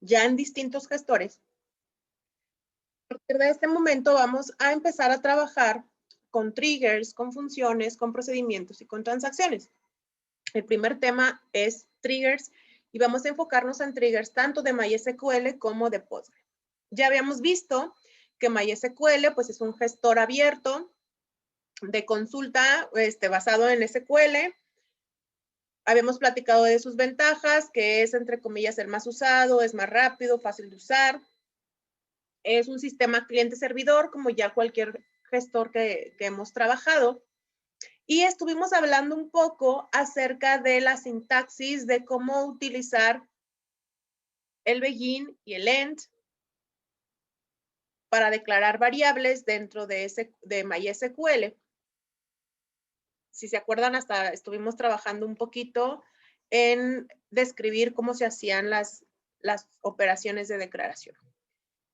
ya en distintos gestores. A partir de este momento vamos a empezar a trabajar con triggers, con funciones, con procedimientos y con transacciones. El primer tema es triggers y vamos a enfocarnos en triggers tanto de MySQL como de Postgre. Ya habíamos visto que MySQL pues, es un gestor abierto de consulta basado en SQL. Habíamos platicado de sus ventajas, que es, entre comillas, el más usado, es más rápido, fácil de usar. Es un sistema cliente-servidor, como ya cualquier gestor que hemos trabajado. Y estuvimos hablando un poco acerca de la sintaxis, de cómo utilizar el begin y el end para declarar variables dentro de MySQL. Si se acuerdan, hasta estuvimos trabajando un poquito en describir cómo se hacían las operaciones de declaración.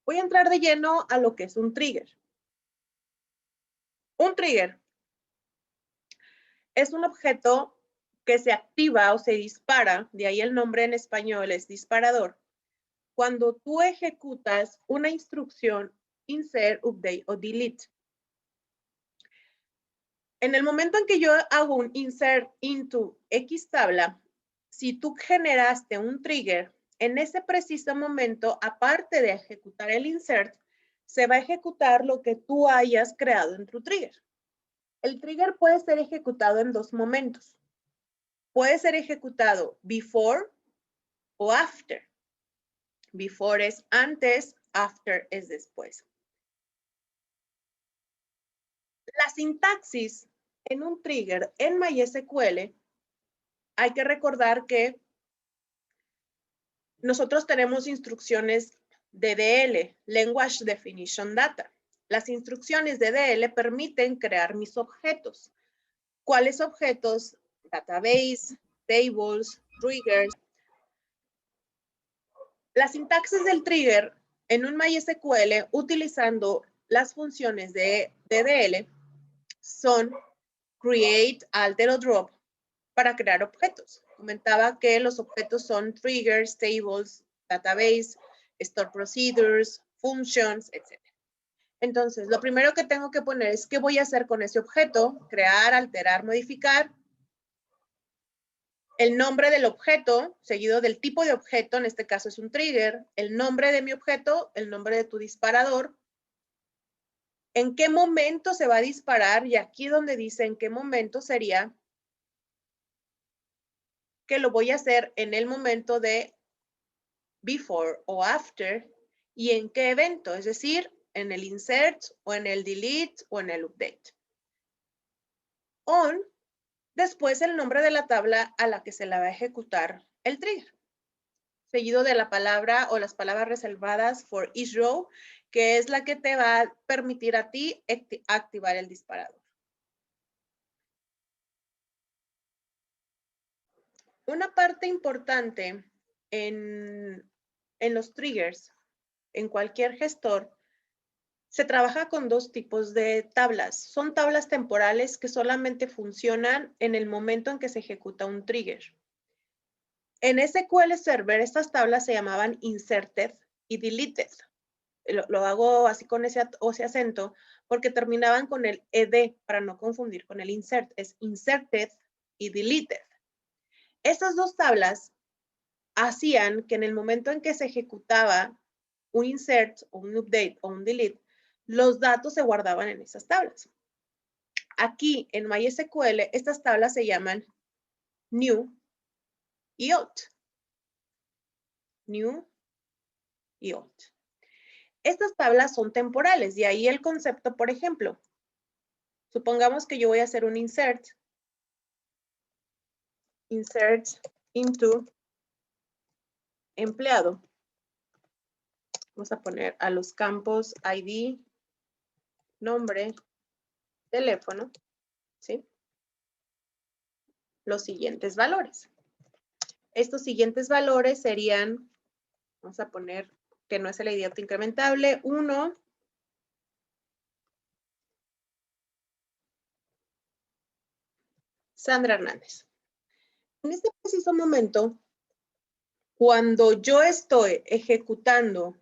Voy a entrar de lleno a lo que es un trigger. Un trigger es un objeto que se activa o se dispara, de ahí el nombre en español es disparador, cuando tú ejecutas una instrucción insert, update o delete. En el momento en que yo hago un insert into X tabla, si tú generaste un trigger, en ese preciso momento, aparte de ejecutar el insert, se va a ejecutar lo que tú hayas creado en tu trigger. El trigger puede ser ejecutado en dos momentos. Puede ser ejecutado before o after. Before es antes, after es después. La sintaxis en un trigger en MySQL, hay que recordar que nosotros tenemos instrucciones DDL, Language Definition Data. Las instrucciones DDL permiten crear mis objetos. ¿Cuáles objetos? Database, tables, triggers. La sintaxis del trigger en un MySQL utilizando las funciones de DDL son create, alter o drop para crear objetos. Comentaba que los objetos son triggers, tables, database, store procedures, functions, etc. Entonces, lo primero que tengo que poner es qué voy a hacer con ese objeto, crear, alterar, modificar. El nombre del objeto, seguido del tipo de objeto, en este caso es un trigger, el nombre de mi objeto, el nombre de tu disparador, en qué momento se va a disparar, y aquí donde dice en qué momento sería que lo voy a hacer en el momento de before o after, y en qué evento, es decir, en el insert o en el delete o en el update. On, después el nombre de la tabla a la que se la va a ejecutar el trigger, seguido de la palabra o las palabras reservadas for each row, que es la que te va a permitir a ti activar el disparador. Una parte importante en los triggers, en cualquier gestor, se trabaja con dos tipos de tablas. Son tablas temporales que solamente funcionan en el momento en que se ejecuta un trigger. En SQL Server, estas tablas se llamaban inserted y deleted. Lo hago así con ese acento porque terminaban con el ed para no confundir con el insert. Es inserted y deleted. Estas dos tablas hacían que en el momento en que se ejecutaba un insert o un update o un delete, los datos se guardaban en esas tablas. Aquí en MySQL, estas tablas se llaman new y old. New y old. Estas tablas son temporales, de ahí el concepto, por ejemplo. Supongamos que yo voy a hacer un insert into empleado. Vamos a poner a los campos ID, nombre, teléfono, ¿sí? Los siguientes valores. Estos siguientes valores serían, vamos a poner que no es el ID incrementable, 1, Sandra Hernández. En este preciso momento, cuando yo estoy ejecutando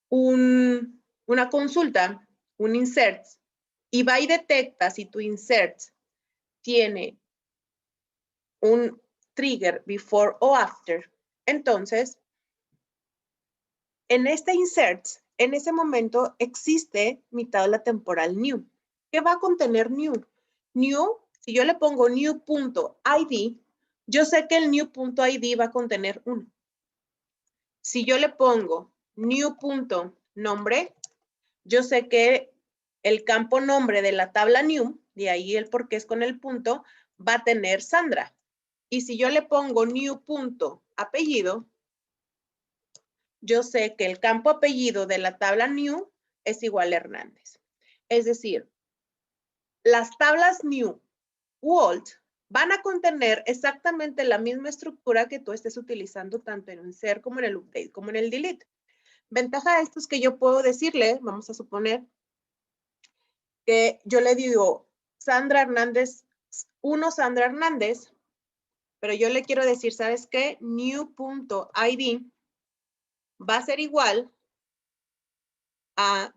una consulta, un insert, y va y detecta si tu insert tiene un trigger before o after, entonces, en este insert, en ese momento existe mi tabla temporal new. ¿Qué va a contener new? New, si yo le pongo new.id, yo sé que el new.id va a contener 1. Si yo le pongo new.nombre, yo sé que el campo nombre de la tabla new, de ahí el por qué es con el punto, va a tener Sandra. Y si yo le pongo new.apellido, yo sé que el campo apellido de la tabla new es igual a Hernández. Es decir, las tablas new u old van a contener exactamente la misma estructura que tú estés utilizando tanto en el insert como en el update, como en el delete. Ventaja de esto es que yo puedo decirle, vamos a suponer, que yo le digo Sandra Hernández, 1 Sandra Hernández, pero yo le quiero decir, ¿sabes qué? New.id va a ser igual a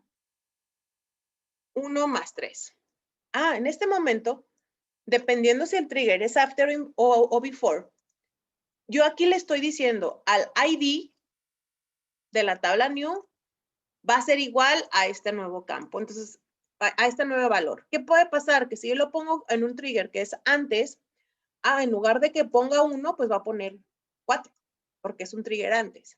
1 más 3. En este momento, dependiendo si el trigger es after o before, yo aquí le estoy diciendo al ID de la tabla new va a ser igual a este nuevo campo. Entonces, a este nuevo valor. ¿Qué puede pasar? Que si yo lo pongo en un trigger que es antes, en lugar de que ponga 1, pues va a poner 4, porque es un trigger antes.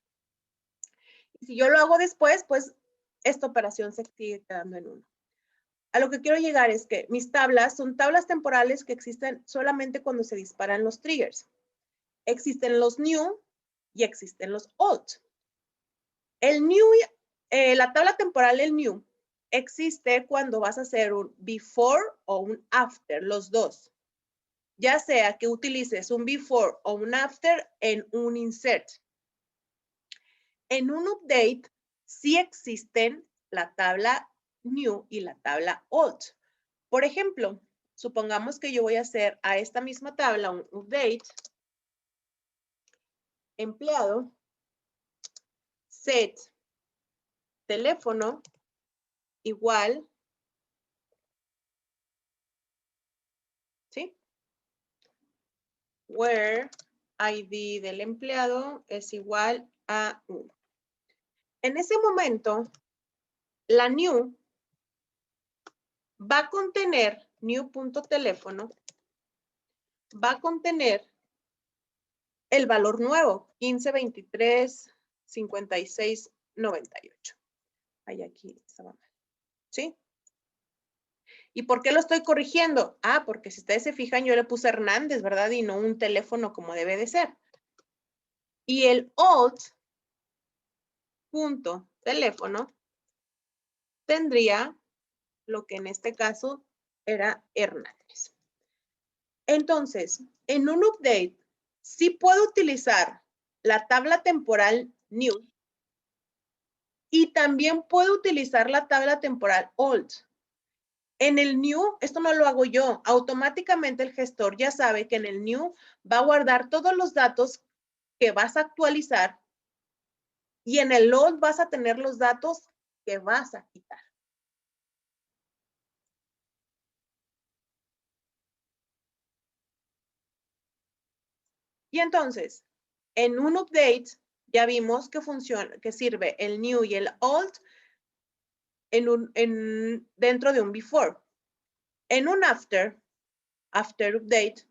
Y si yo lo hago después, pues esta operación se sigue quedando en 1. A lo que quiero llegar es que mis tablas son tablas temporales que existen solamente cuando se disparan los triggers. Existen los new y existen los old. El new, la tabla temporal, el new, existe cuando vas a hacer un before o un after, los dos. Ya sea que utilices un before o un after en un insert. En un update, sí existen la tabla new y la tabla old. Por ejemplo, supongamos que yo voy a hacer a esta misma tabla un update, empleado, set, teléfono, igual, ¿sí? Where ID del empleado es igual a 1. En ese momento, la new va a contener, new.teléfono, va a contener el valor nuevo, 15, 23, 56, 98. Ahí aquí estaba mal, ¿sí? ¿Y por qué lo estoy corrigiendo? Porque si ustedes se fijan, yo le puse Hernández, ¿verdad? Y no un teléfono como debe de ser. Y el old punto teléfono tendría lo que en este caso era Hernández. Entonces, en un update, sí puedo utilizar la tabla temporal new y también puedo utilizar la tabla temporal old. En el new, esto no lo hago yo, automáticamente el gestor ya sabe que en el new va a guardar todos los datos que vas a actualizar y en el old vas a tener los datos que vas a quitar. Y entonces, en un update, ya vimos que funciona, que sirve el new y el old dentro de un before. En un after update,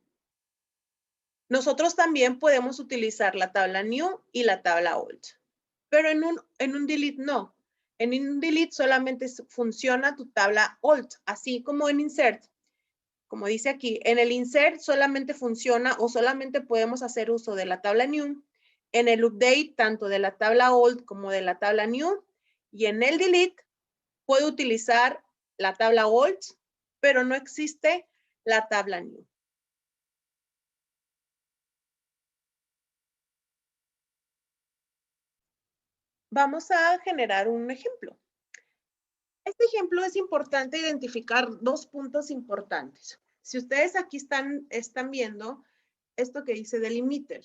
nosotros también podemos utilizar la tabla new y la tabla old. Pero en un delete no. En un delete solamente funciona tu tabla old, así como en insert. Como dice aquí, en el insert solamente funciona o solamente podemos hacer uso de la tabla new. En el update, tanto de la tabla old como de la tabla new. Y en el delete, puedo utilizar la tabla old, pero no existe la tabla new. Vamos a generar un ejemplo. Este ejemplo es importante identificar dos puntos importantes. Si ustedes aquí están viendo esto que dice delimiter.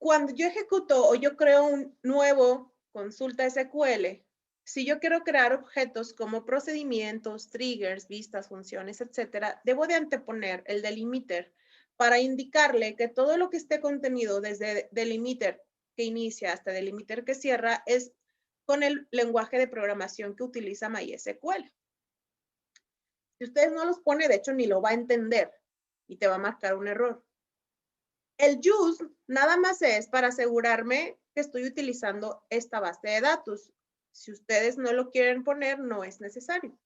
cuando yo ejecuto o yo creo un nuevo consulta SQL, si yo quiero crear objetos como procedimientos, triggers, vistas, funciones, etcétera, debo de anteponer el delimiter para indicarle que todo lo que esté contenido desde delimiter que inicia hasta delimiter que cierra es con el lenguaje de programación que utiliza MySQL. Si ustedes no los pone, de hecho, ni lo va a entender y te va a marcar un error. El use nada más es para asegurarme que estoy utilizando esta base de datos. Si ustedes no lo quieren poner, no es necesario.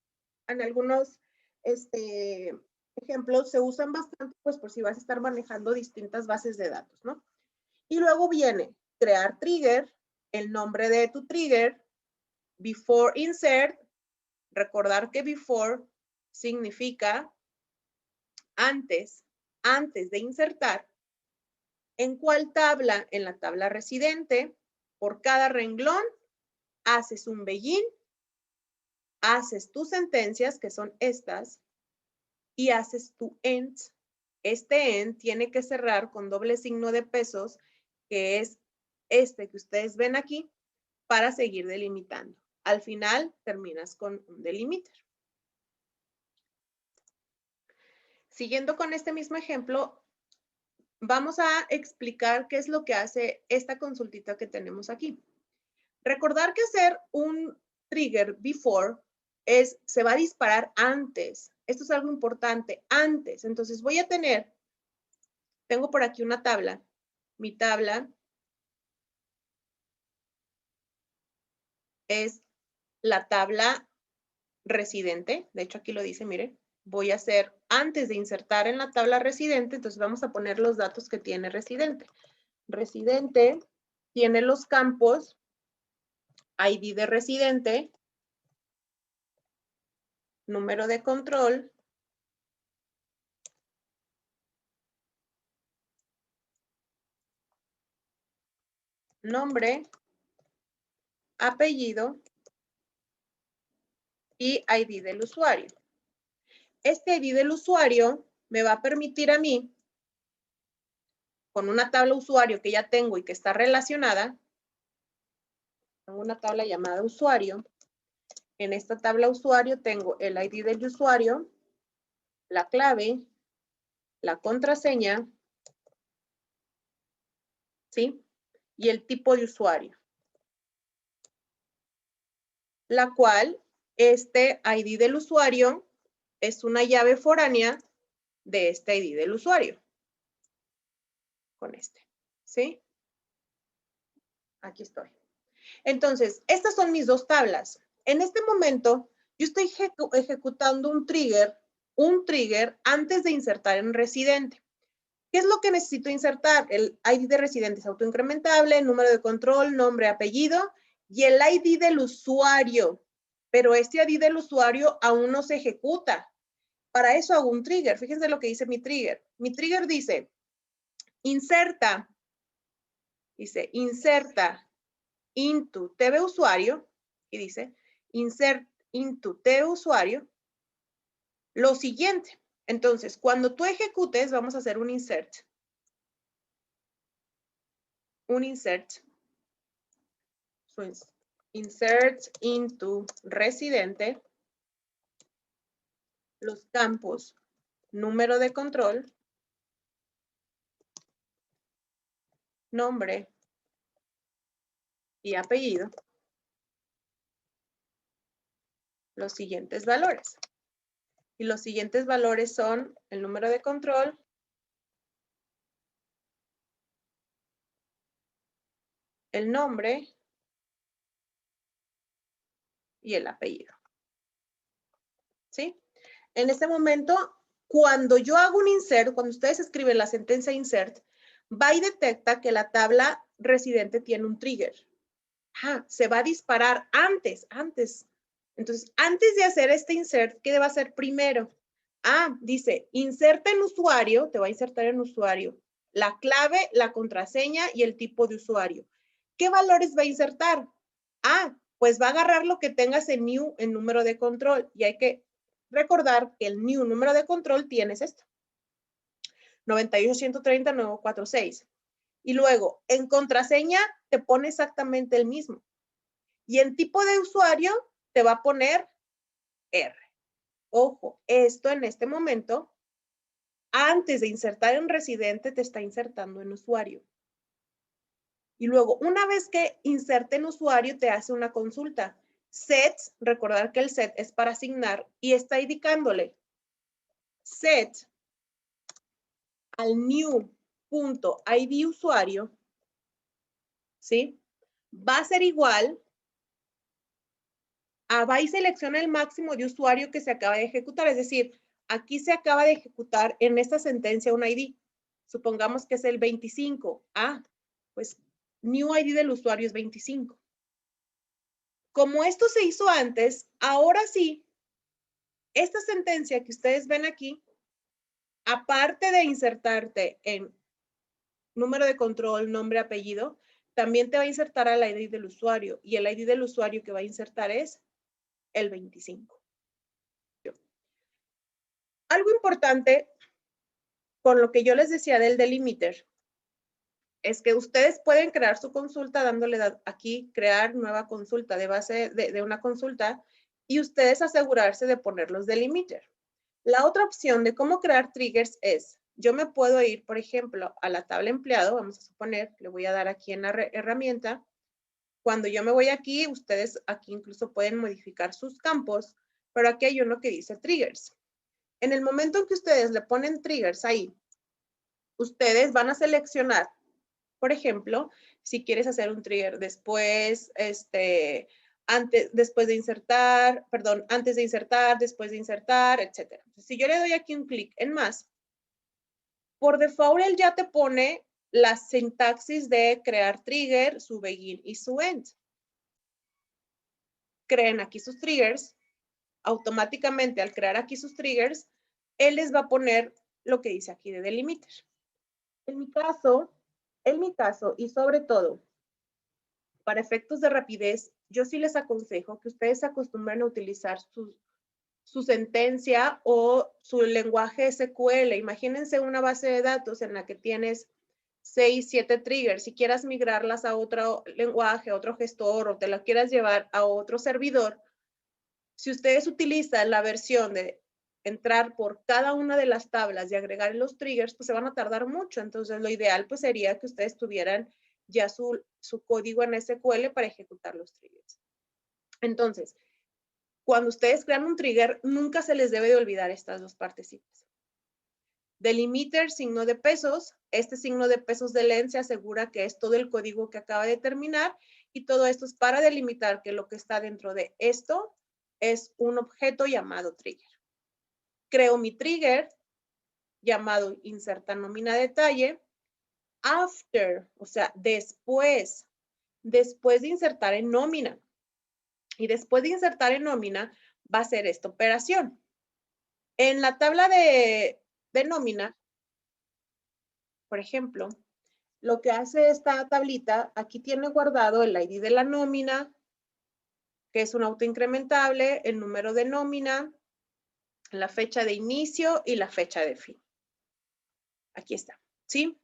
En algunos ejemplos se usan bastante, pues por si vas a estar manejando distintas bases de datos, ¿no? Y luego viene crear trigger, el nombre de tu trigger, before insert, recordar que before significa antes de insertar. ¿En cuál tabla? En la tabla residente. Por cada renglón, haces un begin, haces tus sentencias, que son estas, y haces tu end. Este end tiene que cerrar con doble signo de pesos, que es este que ustedes ven aquí, para seguir delimitando. Al final, terminas con un delimiter. Siguiendo con este mismo ejemplo, vamos a explicar qué es lo que hace esta consultita que tenemos aquí. Recordar que hacer un trigger before se va a disparar antes. Esto es algo importante, antes. Entonces voy a tengo por aquí una tabla. Mi tabla es la tabla residente. De hecho, aquí lo dice, mire. Voy a hacer, antes de insertar en la tabla residente, entonces vamos a poner los datos que tiene residente. Residente tiene los campos ID de residente, número de control, nombre, apellido y ID del usuario. Este ID del usuario me va a permitir a mí, con una tabla usuario que ya tengo y que está relacionada, tengo una tabla llamada usuario. En esta tabla usuario tengo el ID del usuario, la clave, la contraseña, ¿sí? Y el tipo de usuario. La cual, este ID del usuario es una llave foránea de este ID del usuario. Con este, ¿sí? Aquí estoy. Entonces, estas son mis dos tablas. En este momento, yo estoy ejecutando un trigger antes de insertar en residente. ¿Qué es lo que necesito insertar? El ID de residente es autoincrementable, número de control, nombre, apellido y el ID del usuario. Pero este ID del usuario aún no se ejecuta. Para eso hago un trigger. Fíjense lo que dice mi trigger. Mi trigger dice, inserta into TV usuario, y dice, insert into TV usuario, lo siguiente. Entonces, cuando tú ejecutes, vamos a hacer un insert. So, insert into residente, los campos, número de control, nombre y apellido, los siguientes valores. Y los siguientes valores son el número de control, el nombre y el apellido. ¿Sí? En este momento, cuando yo hago un insert, cuando ustedes escriben la sentencia insert, va y detecta que la tabla residente tiene un trigger. Se va a disparar antes. Entonces, antes de hacer este insert, ¿qué debe hacer primero? Dice, inserta en usuario, te va a insertar en usuario, la clave, la contraseña y el tipo de usuario. ¿Qué valores va a insertar? Pues va a agarrar lo que tengas en new, en número de control, y hay que recordar que el new número de control tienes esto. 98.130.946. Y luego, en contraseña, te pone exactamente el mismo. Y en tipo de usuario, te va a poner R. Ojo, esto en este momento, antes de insertar en residente, te está insertando en usuario. Y luego, una vez que inserte en usuario, te hace una consulta. Sets, recordar que el set es para asignar y está indicándole set al new.id usuario, ¿sí? Va a ser igual a va y selecciona el máximo de usuario que se acaba de ejecutar. Es decir, aquí se acaba de ejecutar en esta sentencia un ID. Supongamos que es el 25. Ah, pues new ID del usuario es 25. Como esto se hizo antes, ahora sí, esta sentencia que ustedes ven aquí, aparte de insertarte en número de control, nombre, apellido, también te va a insertar al ID del usuario. Y el ID del usuario que va a insertar es el 25. Algo importante con lo que yo les decía del delimiter es que ustedes pueden crear su consulta dándole aquí crear nueva consulta de base de una consulta y ustedes asegurarse de poner los delimiter. La otra opción de cómo crear triggers es, yo me puedo ir, por ejemplo, a la tabla empleado, vamos a suponer, le voy a dar aquí en la herramienta. Cuando yo me voy aquí, ustedes aquí incluso pueden modificar sus campos, pero aquí hay uno que dice triggers. En el momento en que ustedes le ponen triggers ahí, ustedes van a seleccionar, por ejemplo, si quieres hacer un trigger después, después de insertar, perdón, antes de insertar, después de insertar, etc. Si yo le doy aquí un clic en más, por default él ya te pone la sintaxis de crear trigger, su begin y su end. Creen aquí sus triggers, automáticamente al crear aquí sus triggers, él les va a poner lo que dice aquí de delimiter. En mi caso, y sobre todo, para efectos de rapidez, yo sí les aconsejo que ustedes se acostumbren a utilizar su sentencia o su lenguaje SQL. Imagínense una base de datos en la que tienes 6, 7 triggers. Si quieras migrarlas a otro lenguaje, a otro gestor o te la quieras llevar a otro servidor, si ustedes utilizan la versión de entrar por cada una de las tablas y agregar los triggers, pues se van a tardar mucho. Entonces, lo ideal pues sería que ustedes tuvieran ya su código en SQL para ejecutar los triggers. Entonces, cuando ustedes crean un trigger, nunca se les debe de olvidar estas dos partecitas. Delimiter, signo de pesos. Este signo de pesos de len se asegura que es todo el código que acaba de terminar y todo esto es para delimitar que lo que está dentro de esto es un objeto llamado trigger. Creo mi trigger llamado inserta nómina detalle. After, o sea, después de insertar en nómina. Y después de insertar en nómina, va a ser esta operación. En la tabla de nómina, por ejemplo, lo que hace esta tablita, aquí tiene guardado el ID de la nómina, que es un autoincrementable, el número de nómina, la fecha de inicio y la fecha de fin. Aquí está, ¿sí?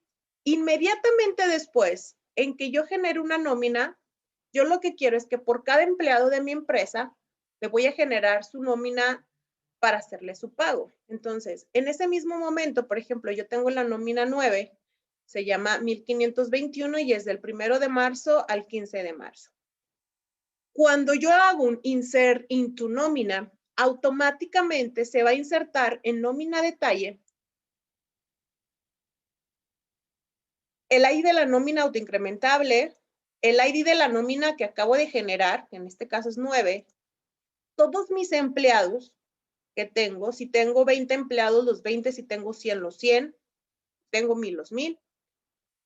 Inmediatamente después, en que yo genere una nómina, yo lo que quiero es que por cada empleado de mi empresa, le voy a generar su nómina para hacerle su pago. Entonces, en ese mismo momento, por ejemplo, yo tengo la nómina 9, se llama 1521 y es del 1 de marzo al 15 de marzo. Cuando yo hago un insert into nómina, automáticamente se va a insertar en nómina detalle el ID de la nómina autoincrementable, el ID de la nómina que acabo de generar, que en este caso es 9, todos mis empleados que tengo, si tengo 20 empleados, los 20, si tengo 100, los 100, tengo 1000, los 1000.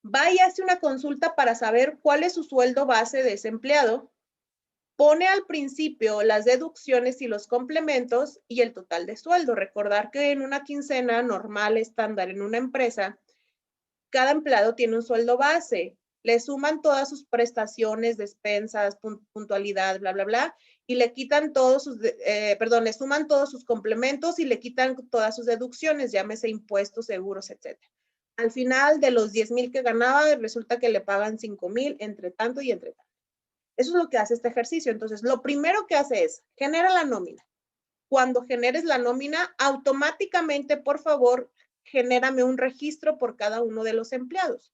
Va y hace una consulta para saber cuál es su sueldo base de ese empleado. Pone al principio las deducciones y los complementos y el total de sueldo. Recordar que en una quincena normal, estándar, en una empresa, cada empleado tiene un sueldo base. Le suman todas sus prestaciones, despensas, puntualidad, bla, bla, bla, y le quitan todos sus, le suman todos sus complementos y le quitan todas sus deducciones, llámese impuestos, seguros, etc. Al final de los 10,000 que ganaba, resulta que le pagan 5,000 entre tanto y entre tanto. Eso es lo que hace este ejercicio. Entonces, lo primero que hace es, genera la nómina. Cuando generes la nómina, automáticamente, por favor, genérame un registro por cada uno de los empleados.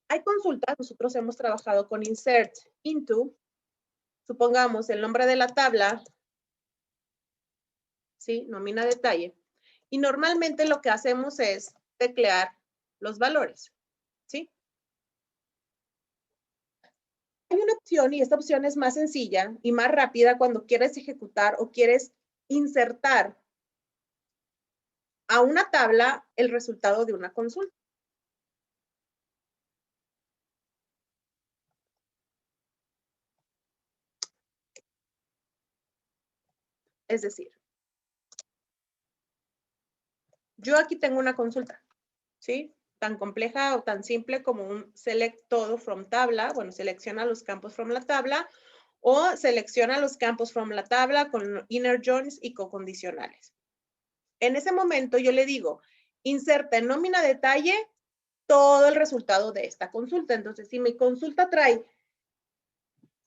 Hay consultas, nosotros hemos trabajado con insert into, supongamos el nombre de la tabla, ¿sí? Nómina detalle. Y normalmente lo que hacemos es teclear los valores, ¿sí? Hay una opción y esta opción es más sencilla y más rápida cuando quieres ejecutar o quieres insertar a una tabla el resultado de una consulta. Es decir, yo aquí tengo una consulta, ¿sí? Tan compleja o tan simple como un select todo from tabla. Bueno, selecciona los campos from la tabla o selecciona los campos from la tabla con inner joins y cocondicionales. En ese momento yo le digo, inserta en nómina detalle todo el resultado de esta consulta. Entonces, si mi consulta trae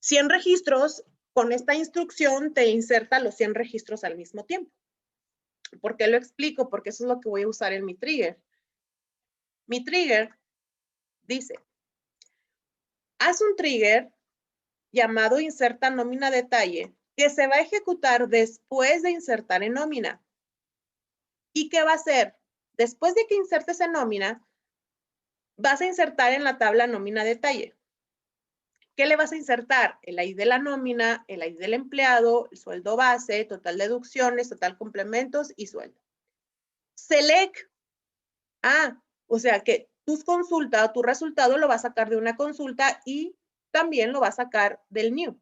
100 registros, con esta instrucción te inserta los 100 registros al mismo tiempo. ¿Por qué lo explico? Porque eso es lo que voy a usar en mi trigger. Mi trigger dice, haz un trigger llamado inserta nómina detalle que se va a ejecutar después de insertar en nómina. ¿Y qué va a hacer? Después de que insertes en nómina, vas a insertar en la tabla nómina detalle. ¿Qué le vas a insertar? El ID de la nómina, el ID del empleado, el sueldo base, total deducciones, total complementos y sueldo. Select. O sea que tus consultas, tu resultado lo va a sacar de una consulta y también lo va a sacar del new.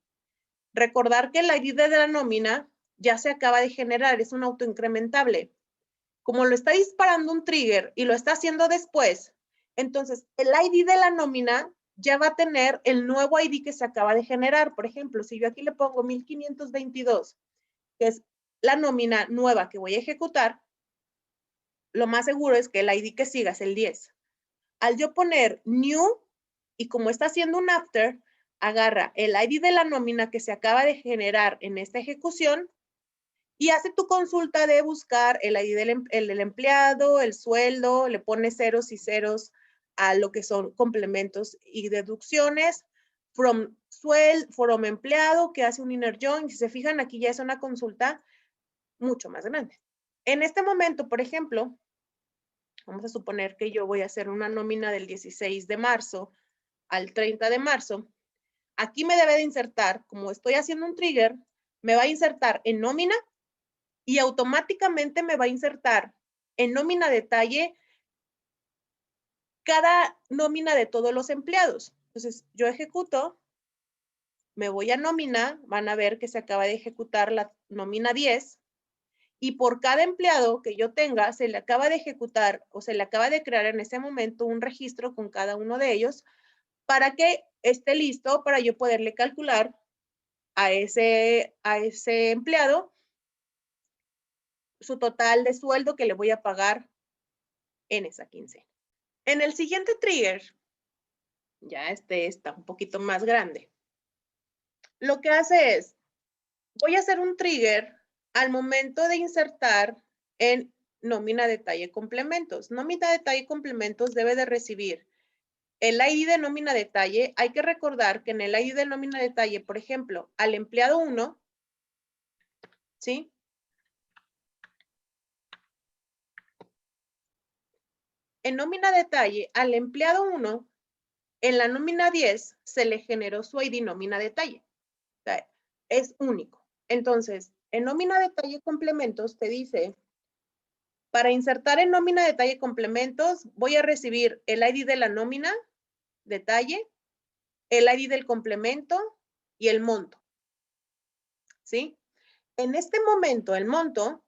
Recordar que el ID de la nómina ya se acaba de generar, es un autoincrementable. Como lo está disparando un trigger y lo está haciendo después, entonces el ID de la nómina ya va a tener el nuevo ID que se acaba de generar. Por ejemplo, si yo aquí le pongo 1522, que es la nómina nueva que voy a ejecutar, lo más seguro es que el ID que siga es el 10. Al yo poner new, y como está haciendo un after, agarra el ID de la nómina que se acaba de generar en esta ejecución y hace tu consulta de buscar el ID del empleado, el sueldo, le pone ceros y ceros a lo que son complementos y deducciones, from empleado, que hace un inner join. Si se fijan, aquí ya es una consulta mucho más grande. En este momento, por ejemplo, vamos a suponer que yo voy a hacer una nómina del 16 de marzo al 30 de marzo. Aquí me debe de insertar, como estoy haciendo un trigger, me va a insertar en nómina y automáticamente me va a insertar en nómina detalle cada nómina de todos los empleados. Entonces, yo ejecuto, me voy a nómina, van a ver que se acaba de ejecutar la nómina 10 y por cada empleado que yo tenga, se le acaba de ejecutar o se le acaba de crear en ese momento un registro con cada uno de ellos para que esté listo para yo poderle calcular a ese empleado su total de sueldo que le voy a pagar en esa quincena. En el siguiente trigger, ya está un poquito más grande. Lo que hace es, voy a hacer un trigger al momento de insertar en nómina detalle complementos. Nómina detalle complementos debe de recibir el ID de nómina detalle. Hay que recordar que en el ID de nómina detalle, por ejemplo, al empleado 1, ¿sí? En nómina detalle, al empleado 1, en la nómina 10 se le generó su ID nómina detalle. O sea, es único. Entonces, en nómina detalle complementos te dice, para insertar en nómina detalle complementos, voy a recibir el ID de la nómina detalle, el ID del complemento y el monto. ¿Sí? En este momento, el monto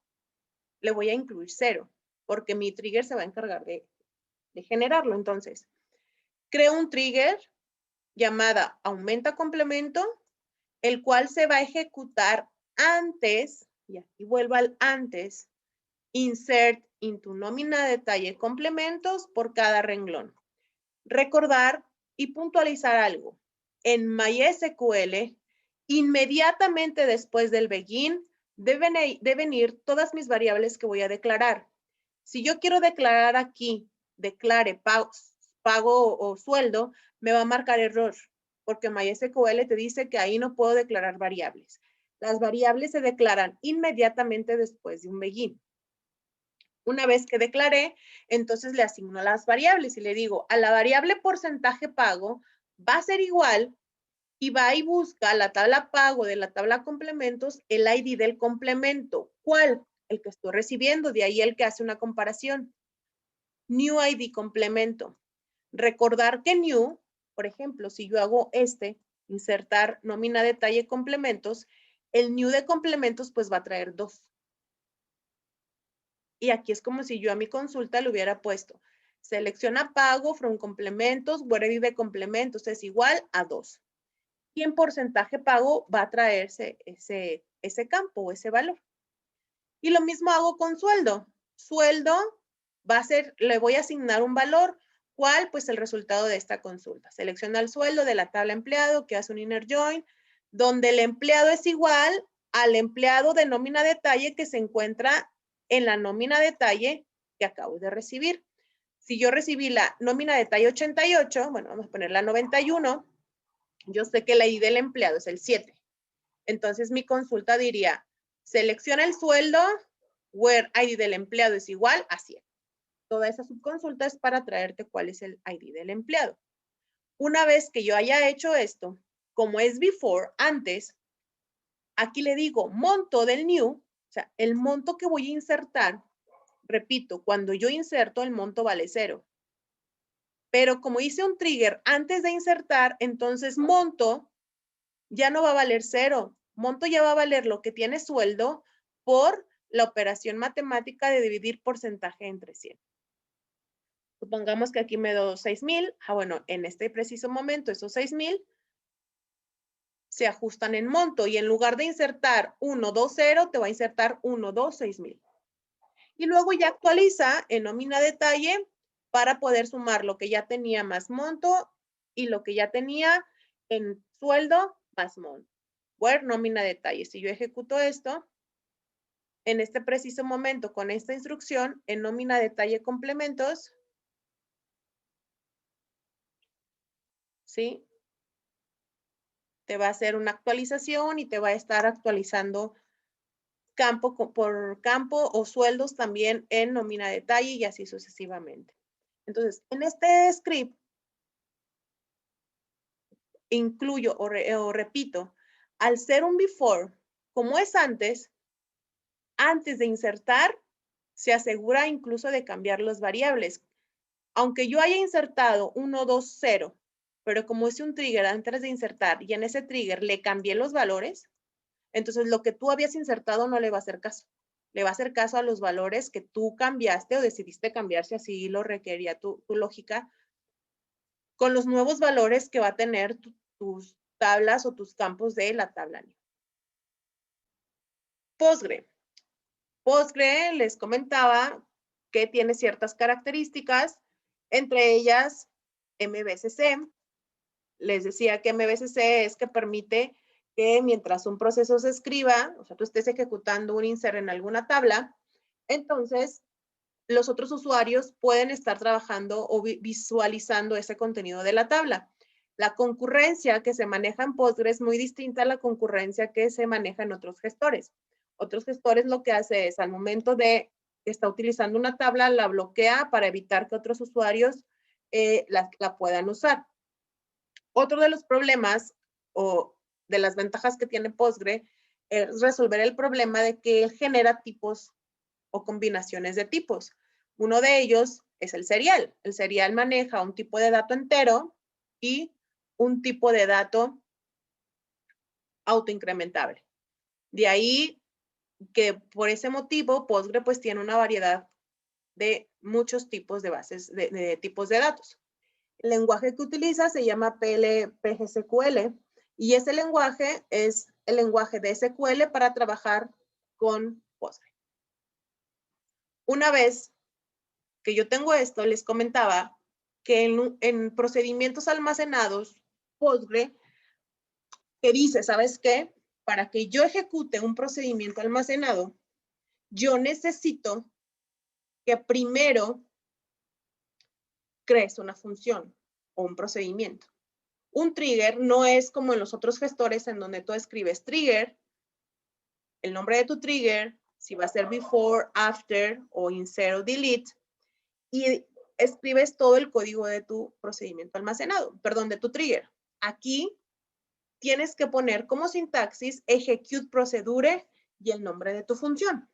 le voy a incluir 0, porque mi trigger se va a encargar de generarlo. Entonces, creo un trigger llamada aumenta complemento, el cual se va a ejecutar antes, y aquí vuelvo al antes, insert into nómina, detalle, complementos por cada renglón. Recordar y puntualizar algo. En MySQL, inmediatamente después del begin, deben ir todas mis variables que voy a declarar. Si yo quiero declarar aquí, declare pago o sueldo, me va a marcar error, porque MySQL te dice que ahí no puedo declarar variables. Las variables se declaran inmediatamente después de un begin. Una vez que declaré, entonces le asigno las variables y le digo, a la variable porcentaje pago va a ser igual y va y busca la tabla pago de la tabla complementos, el ID del complemento. ¿Cuál? El que estoy recibiendo, de ahí el que hace una comparación. New ID complemento. Recordar que new, por ejemplo, si yo hago insertar nómina, detalle, complementos, el new de complementos pues va a traer 2. Y aquí es como si yo a mi consulta le hubiera puesto, selecciona pago from complementos, where ID de complementos es igual a 2. Y en porcentaje pago va a traerse ese campo o ese valor. Y lo mismo hago con sueldo. Sueldo va a ser, le voy a asignar un valor. ¿Cuál? Pues el resultado de esta consulta. Selecciona el sueldo de la tabla empleado que hace un inner join, donde el empleado es igual al empleado de nómina detalle que se encuentra en la nómina detalle que acabo de recibir. Si yo recibí la nómina detalle 88, bueno, vamos a poner la 91, yo sé que la ID del empleado es el 7. Entonces mi consulta diría, selecciona el sueldo, where ID del empleado es igual a 100. Toda esa subconsulta es para traerte cuál es el ID del empleado. Una vez que yo haya hecho esto, como es before, antes, aquí le digo monto del new, o sea, el monto que voy a insertar, repito, cuando yo inserto el monto vale 0. Pero como hice un trigger antes de insertar, entonces monto ya no va a valer 0. Monto ya va a valer lo que tiene sueldo por la operación matemática de dividir porcentaje entre 100. Supongamos que aquí me doy 6,000. Bueno, en este preciso momento esos 6,000 se ajustan en monto y en lugar de insertar 1, 2, 0, te va a insertar 1, 2, 6,000. Y luego ya actualiza en nómina detalle para poder sumar lo que ya tenía más monto y lo que ya tenía en sueldo más monto. Where nómina detalle. Si yo ejecuto esto, en este preciso momento con esta instrucción, en nómina detalle complementos, ¿sí? Te va a hacer una actualización y te va a estar actualizando campo por campo o sueldos también en nómina detalle y así sucesivamente. Entonces, en este script, incluyo o repito, al ser un before, como es antes de insertar, se asegura incluso de cambiar las variables. Aunque yo haya insertado 1, 2, 0, pero como hice un trigger antes de insertar y en ese trigger le cambié los valores, entonces lo que tú habías insertado no le va a hacer caso. Le va a hacer caso a los valores que tú cambiaste o decidiste cambiar si así lo requería tu lógica, con los nuevos valores que va a tener tus tablas o tus campos de la tabla. Postgre. Postgre les comentaba que tiene ciertas características, entre ellas MVCC. Les decía que MVCC es que permite que mientras un proceso se escriba, o sea, tú estés ejecutando un insert en alguna tabla, entonces los otros usuarios pueden estar trabajando o visualizando ese contenido de la tabla. La concurrencia que se maneja en Postgres es muy distinta a la concurrencia que se maneja en otros gestores. Otros gestores lo que hace es al momento de que está utilizando una tabla, la bloquea para evitar que otros usuarios la puedan usar. Otro de los problemas o de las ventajas que tiene Postgre es resolver el problema de que genera tipos o combinaciones de tipos. Uno de ellos es el serial. El serial maneja un tipo de dato entero y un tipo de dato autoincrementable. De ahí que por ese motivo Postgre pues tiene una variedad de muchos tipos de bases, de tipos de datos. El lenguaje que utiliza se llama PGSQL y ese lenguaje es el lenguaje de SQL para trabajar con Postgre. Una vez que yo tengo esto, les comentaba que en procedimientos almacenados, Postgre, que dice, ¿sabes qué? Para que yo ejecute un procedimiento almacenado, yo necesito que primero crees una función o un procedimiento. Un trigger no es como en los otros gestores en donde tú escribes trigger, el nombre de tu trigger, si va a ser before, after o insert o delete, y escribes todo el código de tu procedimiento almacenado, perdón, de tu trigger. Aquí tienes que poner como sintaxis execute procedure y el nombre de tu función.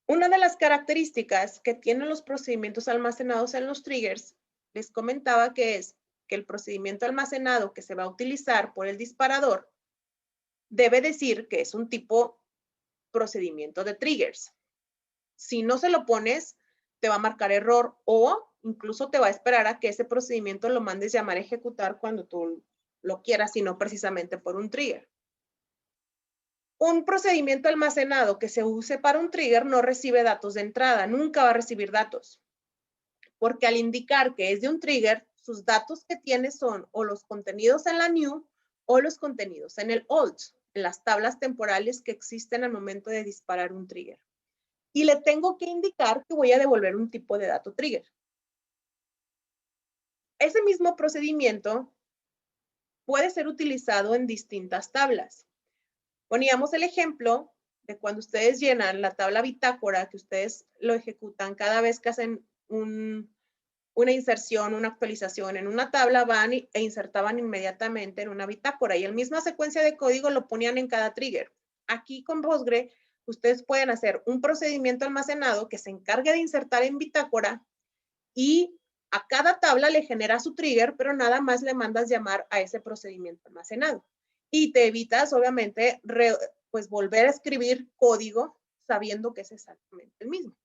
Una de las características que tienen los procedimientos almacenados en los triggers, les comentaba que es que el procedimiento almacenado que se va a utilizar por el disparador debe decir que es un tipo procedimiento de triggers. Si no se lo pones, te va a marcar error o incluso te va a esperar a que ese procedimiento lo mandes llamar a ejecutar cuando tú lo quieras y no precisamente por un trigger. Un procedimiento almacenado que se use para un trigger no recibe datos de entrada, nunca va a recibir datos, porque al indicar que es de un trigger, sus datos que tiene son o los contenidos en la new o los contenidos en el old, en las tablas temporales que existen al momento de disparar un trigger. Y le tengo que indicar que voy a devolver un tipo de dato trigger. Ese mismo procedimiento puede ser utilizado en distintas tablas. Poníamos el ejemplo de cuando ustedes llenan la tabla bitácora, que ustedes lo ejecutan cada vez que hacen una inserción, una actualización en una tabla, van e insertaban inmediatamente en una bitácora y la misma secuencia de código lo ponían en cada trigger. Aquí con Postgre, ustedes pueden hacer un procedimiento almacenado que se encargue de insertar en bitácora y a cada tabla le genera su trigger, pero nada más le mandas llamar a ese procedimiento almacenado. Y te evitas, obviamente, pues volver a escribir código sabiendo que es exactamente el mismo.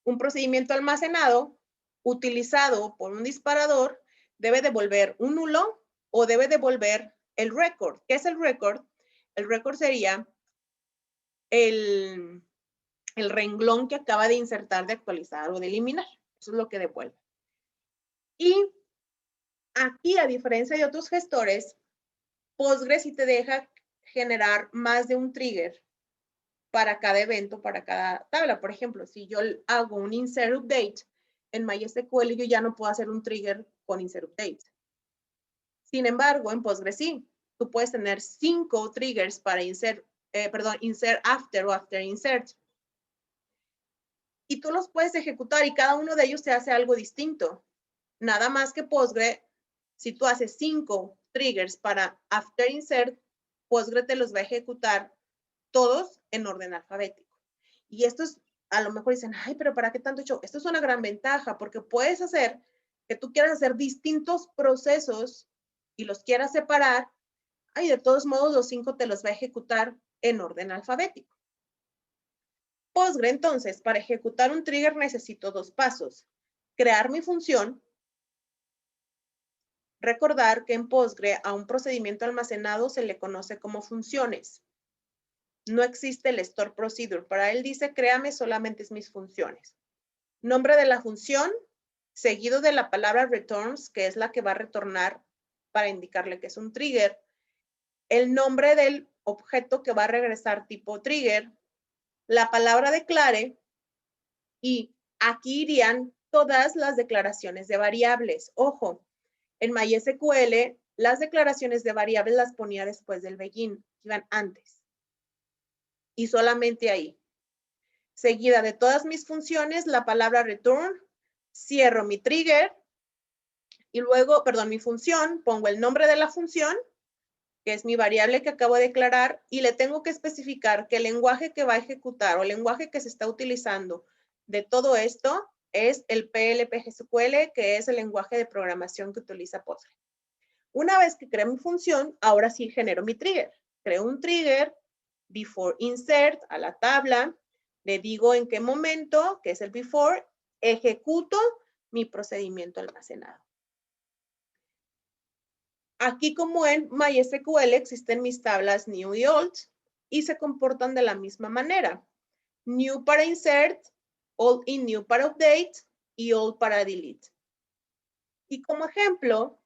Un procedimiento almacenado utilizado por un disparador debe devolver un nulo o debe devolver el record. ¿Qué es el record? El record sería el renglón que acaba de insertar, de actualizar o de eliminar. Eso es lo que devuelve. Y aquí, a diferencia de otros gestores, Postgre sí te deja generar más de un trigger para cada evento, para cada tabla. Por ejemplo, si yo hago un insert update en MySQL, yo ya no puedo hacer un trigger con insert update. Sin embargo, en Postgre sí. Tú puedes tener 5 triggers para insert after o after insert. Y tú los puedes ejecutar y cada uno de ellos te hace algo distinto. Nada más que Postgre, si tú haces 5 triggers para after insert, Postgre te los va a ejecutar todos en orden alfabético. Y esto es, a lo mejor dicen, ay, pero ¿para qué tanto hecho? Esto es una gran ventaja porque puedes hacer que tú quieras hacer distintos procesos y los quieras separar, y de todos modos los 5 te los va a ejecutar en orden alfabético. Postgre, entonces, para ejecutar un trigger necesito 2 pasos. Crear mi función. Recordar que en Postgre a un procedimiento almacenado se le conoce como funciones. No existe el store procedure. Para él dice, créame solamente mis funciones. Nombre de la función, seguido de la palabra returns, que es la que va a retornar para indicarle que es un trigger. El nombre del objeto que va a regresar tipo trigger. La palabra declare. Y aquí irían todas las declaraciones de variables. Ojo, en MySQL, las declaraciones de variables las ponía después del begin, iban antes. Y solamente ahí. Seguida de todas mis funciones, la palabra return, cierro mi trigger y luego, perdón, mi función, pongo el nombre de la función, que es mi variable que acabo de declarar, y le tengo que especificar que el lenguaje que va a ejecutar o el lenguaje que se está utilizando de todo esto es el PLPGSQL, que es el lenguaje de programación que utiliza Postgre. Una vez que creo mi función, ahora sí genero mi trigger. Creo un trigger, before insert a la tabla, le digo en qué momento, que es el before, ejecuto mi procedimiento almacenado. Aquí como en MySQL existen mis tablas new y old. y se comportan de la misma manera. New para insert, all in new para update y all para delete. Y como ejemplo,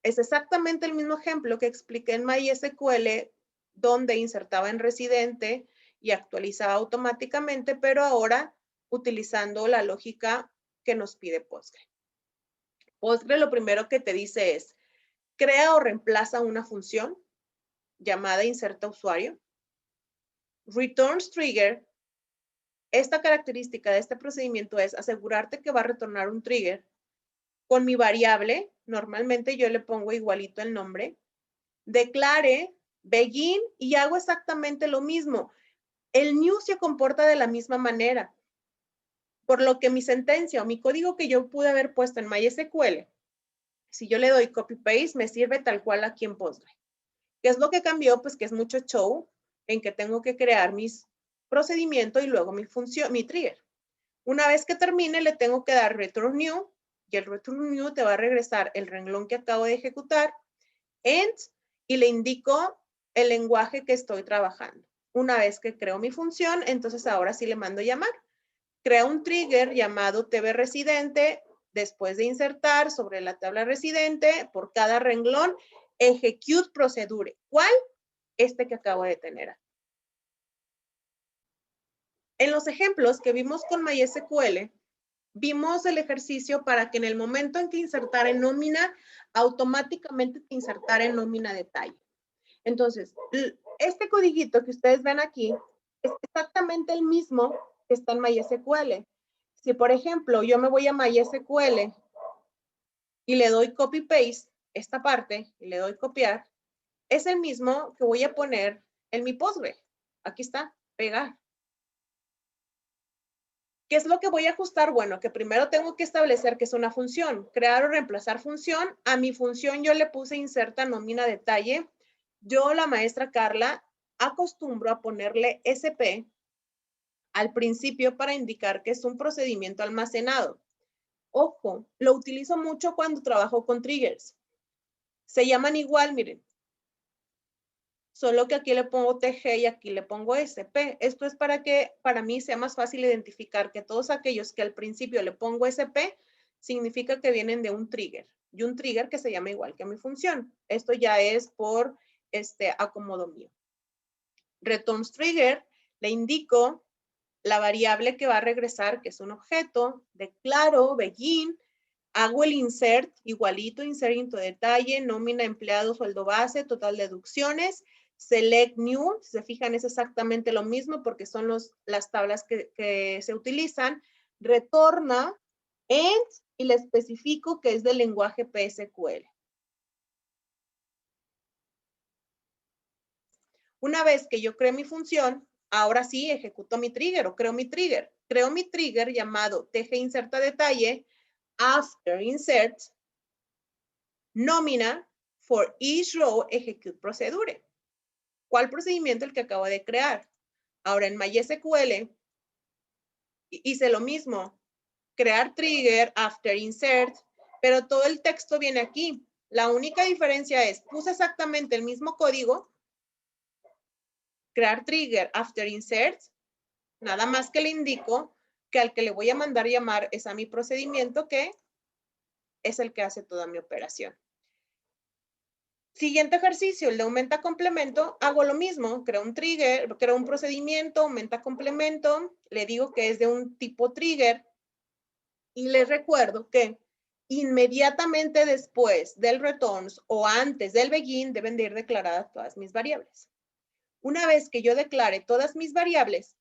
es exactamente el mismo ejemplo que expliqué en MySQL, donde insertaba en residente y actualizaba automáticamente, pero ahora utilizando la lógica que nos pide Postgre. Postgre lo primero que te dice es, crea o reemplaza una función llamada inserta usuario. Returns trigger. Esta característica de este procedimiento es asegurarte que va a retornar un trigger con mi variable. Normalmente yo le pongo igualito el nombre. Declare begin y hago exactamente lo mismo. El new se comporta de la misma manera. Por lo que mi sentencia o mi código que yo pude haber puesto en MySQL, si yo le doy copy paste, me sirve tal cual aquí en Postgre. ¿Qué es lo que cambió? Pues que es mucho show en que tengo que crear mis procedimientos y luego mi función, mi trigger. Una vez que termine, le tengo que dar return new y el return new te va a regresar el renglón que acabo de ejecutar, end, y le indico el lenguaje que estoy trabajando. Una vez que creo mi función, entonces ahora sí le mando llamar. Crea un trigger llamado TV residente después de insertar sobre la tabla residente por cada renglón, execute procedure. ¿Cuál? Este que acabo de tener. En los ejemplos que vimos con MySQL, vimos el ejercicio para que en el momento en que insertara en nómina, automáticamente te insertara en nómina detalle. Entonces, este codiguito que ustedes ven aquí es exactamente el mismo que está en MySQL. Si, por ejemplo, yo me voy a MySQL y le doy copy paste esta parte y le doy copiar, es el mismo que voy a poner en mi Postgre. Aquí está, pegar. ¿Qué es lo que voy a ajustar? Bueno, que primero tengo que establecer que es una función. Crear o reemplazar función. A mi función yo le puse inserta nómina detalle. Yo, la maestra Carla, acostumbro a ponerle SP al principio para indicar que es un procedimiento almacenado. Ojo, lo utilizo mucho cuando trabajo con triggers. Se llaman igual, miren. Solo que aquí le pongo TG y aquí le pongo SP. Esto es para que para mí sea más fácil identificar que todos aquellos que al principio le pongo SP significa que vienen de un trigger. Y un trigger que se llama igual que mi función. Esto ya es por acomodo mío. Returns trigger, le indico la variable que va a regresar, que es un objeto, declaro begin, hago el insert, igualito, insert into detalle, nómina, empleado, sueldo base, total deducciones, select new, si se fijan es exactamente lo mismo porque son las tablas que se utilizan, retorna, end, y le especifico que es del lenguaje PSQL. Una vez que yo creo mi función, ahora sí ejecuto mi trigger o creo mi trigger. Creo mi trigger llamado TG inserta detalle, after insert, nómina, for each row execute procedure. ¿Cuál procedimiento? El que acabo de crear. Ahora en MySQL hice lo mismo. Crear trigger, after insert, pero todo el texto viene aquí. La única diferencia es, puse exactamente el mismo código, crear trigger, after insert, nada más que le indico que al que le voy a mandar llamar es a mi procedimiento que es el que hace toda mi operación. Siguiente ejercicio, el de aumenta complemento, hago lo mismo, creo un trigger, creo un procedimiento, aumenta complemento, le digo que es de un tipo trigger y les recuerdo que inmediatamente después del returns o antes del begin deben de ir declaradas todas mis variables. Una vez que yo declare todas mis variables,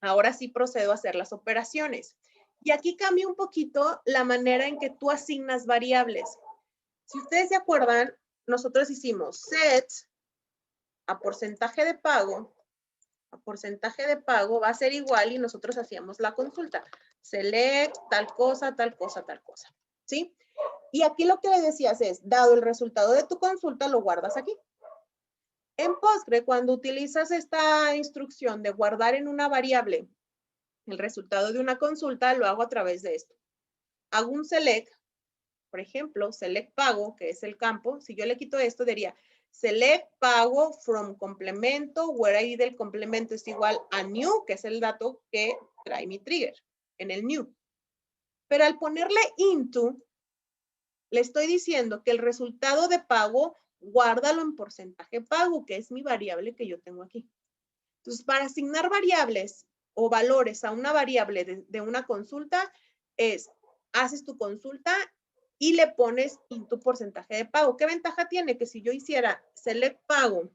ahora sí procedo a hacer las operaciones. Y aquí cambia un poquito la manera en que tú asignas variables. Si ustedes se acuerdan, nosotros hicimos set a porcentaje de pago va a ser igual y nosotros hacíamos la consulta. Select tal cosa, tal cosa, tal cosa. ¿Sí? Y aquí lo que le decías es, dado el resultado de tu consulta, lo guardas aquí. En Postgre, cuando utilizas esta instrucción de guardar en una variable el resultado de una consulta, lo hago a través de esto. Hago un select, por ejemplo, select pago, que es el campo. Si yo le quito esto, diría select pago from complemento, where ID del complemento es igual a new, que es el dato que trae mi trigger en el new. Pero al ponerle into, le estoy diciendo que el resultado de pago, guárdalo en porcentaje pago, que es mi variable que yo tengo aquí. Entonces, para asignar variables o valores a una variable de una consulta, haces tu consulta y le pones into porcentaje de pago. ¿Qué ventaja tiene? Que si yo hiciera select pago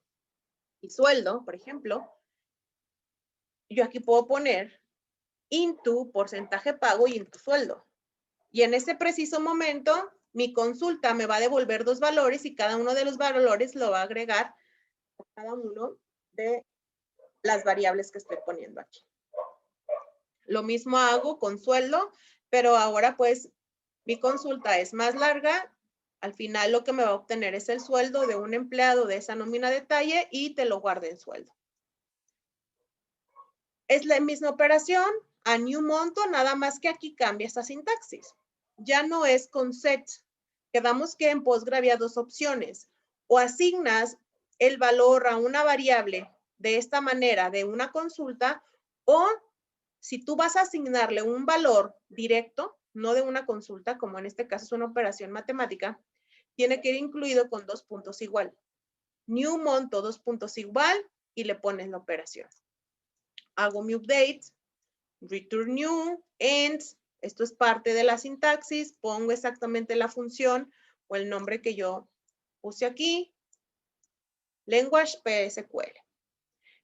y sueldo, por ejemplo, yo aquí puedo poner into porcentaje pago y into sueldo. Y en ese preciso momento, mi consulta me va a devolver dos valores y cada uno de los valores lo va a agregar a cada uno de las variables que estoy poniendo aquí. Lo mismo hago con sueldo, pero ahora pues mi consulta es más larga. Al final lo que me va a obtener es el sueldo de un empleado de esa nómina detalle y te lo guardo en sueldo. Es la misma operación, a new monto, nada más que aquí cambia esta sintaxis. Ya no es con set. Quedamos que en Postgre había dos opciones. O asignas el valor a una variable de esta manera de una consulta, o si tú vas a asignarle un valor directo, no de una consulta, como en este caso es una operación matemática, tiene que ir incluido con dos puntos igual. New monto, dos puntos igual, y le pones la operación. Hago mi update, return new, end, esto es parte de la sintaxis, pongo exactamente la función o el nombre que yo puse aquí, language PSQL,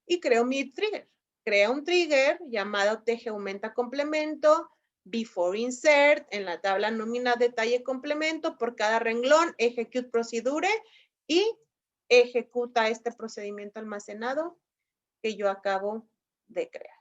y creo mi trigger. Crea un trigger llamado TG aumenta complemento, before insert, en la tabla nómina detalle complemento, por cada renglón, execute procedure y ejecuta este procedimiento almacenado que yo acabo de crear.